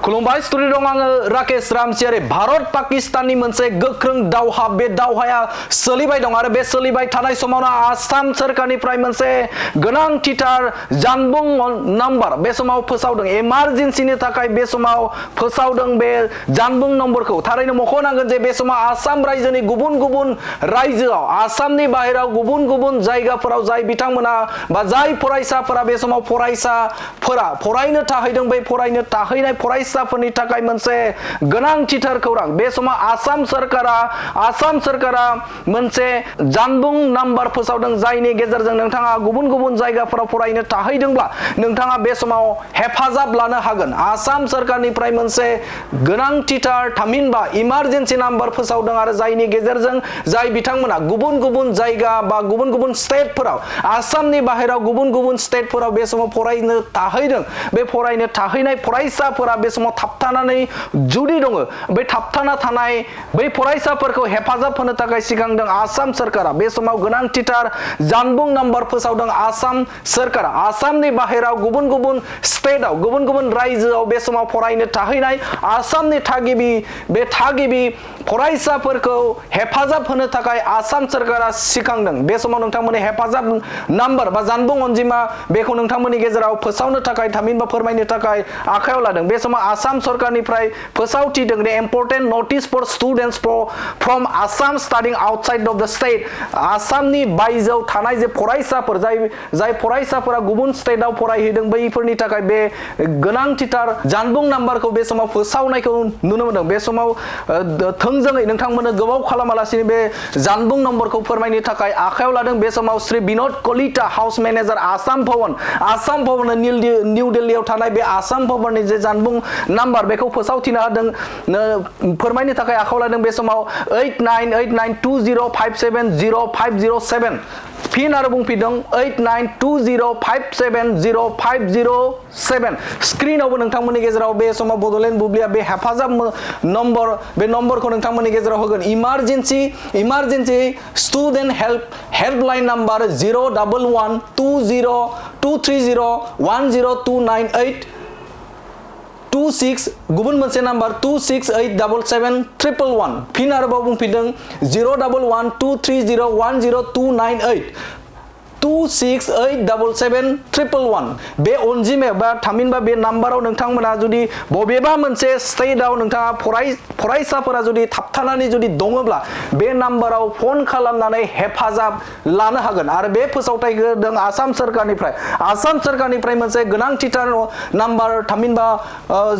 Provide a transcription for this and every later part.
खुलुमबाय स्टुडिअ दं आङो राकेश रामसियारि भारत पाकिस्ताननि मोनसे गोख्रों दावहा बे दावहाया सोलिबाय दं आरो बे सोलिबाय थानाय समावनो आसाम सोरखारनिफ्राय मोनसे गोनांथिथार जानबुं नाम्बार बे समाव फोसावदों इमारजेन्सिनि थाखाय बे समाव फोसावदों बे जानबुं नम्बरखौ थारैनो मख'नांगोन जे बे समाव आसाम रायजोनि गुबुन गुबुन रायजोआव आसामनि बाहेराव गुबुन गुबुन जायगाफोराव जाय बिथांमोना बा जाय फरायसाफोरा बे समाव फरायसाफोरा फरायनो थाहैदों बे फरायनो थाहैनाय फरायसाफोरनि थाखाय मोनसे गोनांथिथार खौरां बे समाव आसाम सोरखारा मोनसे जानबुं नाम्बार फोसावदों जायनि गेजेरजों नोंथाङा गुबुन गुबुन जायगाफोराव फरायनो थाहैदोंब्ला नोंथाङा बे समाव हेफाजाब लानो हागोन आसाम सोरखारनिफ्राय मोनसे गोनांथिथार थामहिनबा इमारजेन्सि नाम्बार फोसावदों आरो जायनि गेजेरजों जाय बिथांमोना गुबुन गुबुन जायगा बा गुबुन गुबुन स्टेटफोराव आसामनि बाहेराव गुबुन गुबुन स्टेटफोराव बे समाव फरायनो थाहैदों बे फरायनो थाहैनाय फरायसाफोरा बे समाव थाबथानानै जुदि दङ बै थाबथाना थानाय बै फरायसाफोरखौ हेफाजाब होनो थाखाय सिगांदों आसाम सोरखारा बे समाव गोनांथिथार जानबुं नाम्बार फोसावदों आसाम सोरखारा आसामनि बाहेराव गुबुन गुबुन स्टेटआव गुबुन गुबुन रायजोआव बे समाव फरायनो थाहैनाय आसामनि थागिबि फरायसाफोरखौ हेफाजाब होनो थाखाय आसाम सोरखारा सिगांदों बे समाव नोंथांमोननि हेफाजाब नाम्बार बा जानबुं अनजिमा बेखौ नोंथांमोननि गेजेराव फोसावनो थाखाय थामहिनबा फोरमायनो थाखाय आखायाव लादों बे समाव आसाम सोरखारनिफ्राय फोसावथिदों दे important notice for students from Assam standing outside of the state आसामनि बायजोआव थानाय जे फरायसाफोर जाय फरायसाफोरा गुबुन स्टेटआव फरायहैदों बैफोरनि थाखाय बे गोनांथिथार जानबुं नाम्बारखौ बे समाव फोसावनायखौ नुनो मोनदों बे समाव थोंजोङै नोंथांमोननो गोबाव खालामालासिनो बे जानबुं नम्बरखौ फोरमायनो थाखाय आखायाव लादों बे समाव श्री बिनोद कलिता हाउस मेनेजार आसाम भवन निउ दिल्लीयाव थानाय बे आसाम भवननि जे जानबुं नाम्बार बेखौ फोसावथिनो हादों फोरमायनो थाखाय आखायाव लादों बे समाव 898920570507 फिन आरो बुंफिनदों 8920570507 स्क्रिनावबो नोंथांमोननि गेजेराव बे समाव बड'लेण्ड बुब्लिया बे हेफाजाब नम्बर बे नम्बरखौ नोंथांमोननि गेजेराव होगोन इमारजेन्सि स्टुडेन्ट हेल्पलाइन नाम्बार 0112023010298 26 गुबुन मोनसे नाम्बार 268771111 फिन आरोबाव बुंफिनदों 01123010298 268771111 बे अनजिमायाव बा थामहिनबा बे नाम्बाराव नोंथांमोना जुदि बबेबा मोनसे स्टेटआव नोंथाङा फरायसाफोरा जुदि थाबथानानै जुदि दङब्ला बे नाम्बाराव फन खालामनानै हेफाजाब लानो हागोन आरो बे फोसावथायखौ होदों आसाम सोरखारनिफ्राय मोनसे गोनांथिथार नाम्बार थामहिनबा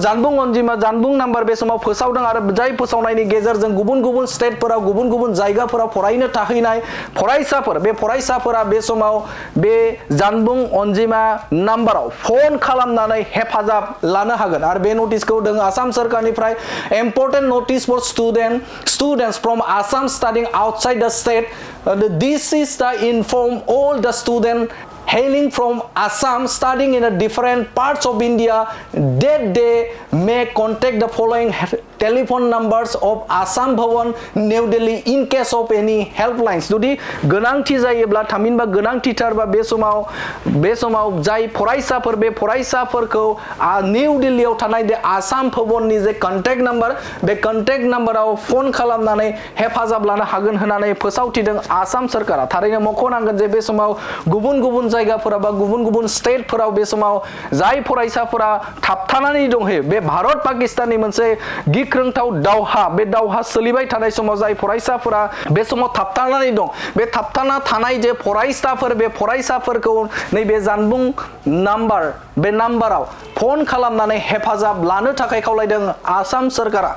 जानबुं अनजिमा जानबुं नाम्बार बे समाव फोसावदों आरो जाय फोसावनायनि गेजेरजों गुबुन गुबुन स्टेटफोराव गुबुन गुबुन जायगाफोराव फरायनो थाहैनाय फरायसाफोरा बे समाव बे जानबुं अनजिमा नाम्बाराव फन खालामनानै हेफाजाब लानो हागोन आरो बे नटिसखौ होदों आसाम सोरखारनिफ्राय important notice for students from Assam standing outside the state this is the inform all the student hailing from Assam studying in a different parts of India that they may contact the following telephone numbers of Assam Bhawan New Delhi in case of any helplines जुदि गोनांथि जायोब्ला थामहिनबा गोनांथिथारबा बे समाव जाय फरायसाफोर बे फरायसाफोरखौ निउ दिल्लीयाव थानाय दे आसाम भवननि जे कन्टेक्ट नाम्बार बे कन्टेक्ट नाम्बाराव फन खालामनानै हेफाजाब लानो हागोन होननानै फोसावथिदों आसाम सोरखारा थारैनो मख'नांगोन जे बे समाव गुबुन गुबुन जायगाफोराव बा गुबुन गुबुन स्टेटफोराव बे समाव जाय फरायसाफोरा थाबथानानै दंहैयो बे भारत पाकिस्ताननि मोनसे गिख्रंथाव दावहा बे दावहा सोलिबाय थानाय समाव जाय फरायसाफोरा बे समाव थाबथानानै दं बे थाबथाना थानाय जे फरायसाफोर बे फरायसाफोरखौ नैबे जानबुं नाम्बार बे नाम्बाराव फन खालामनानै हेफाजाब लानो थाखाय खावलायदों आसाम सोरखारा।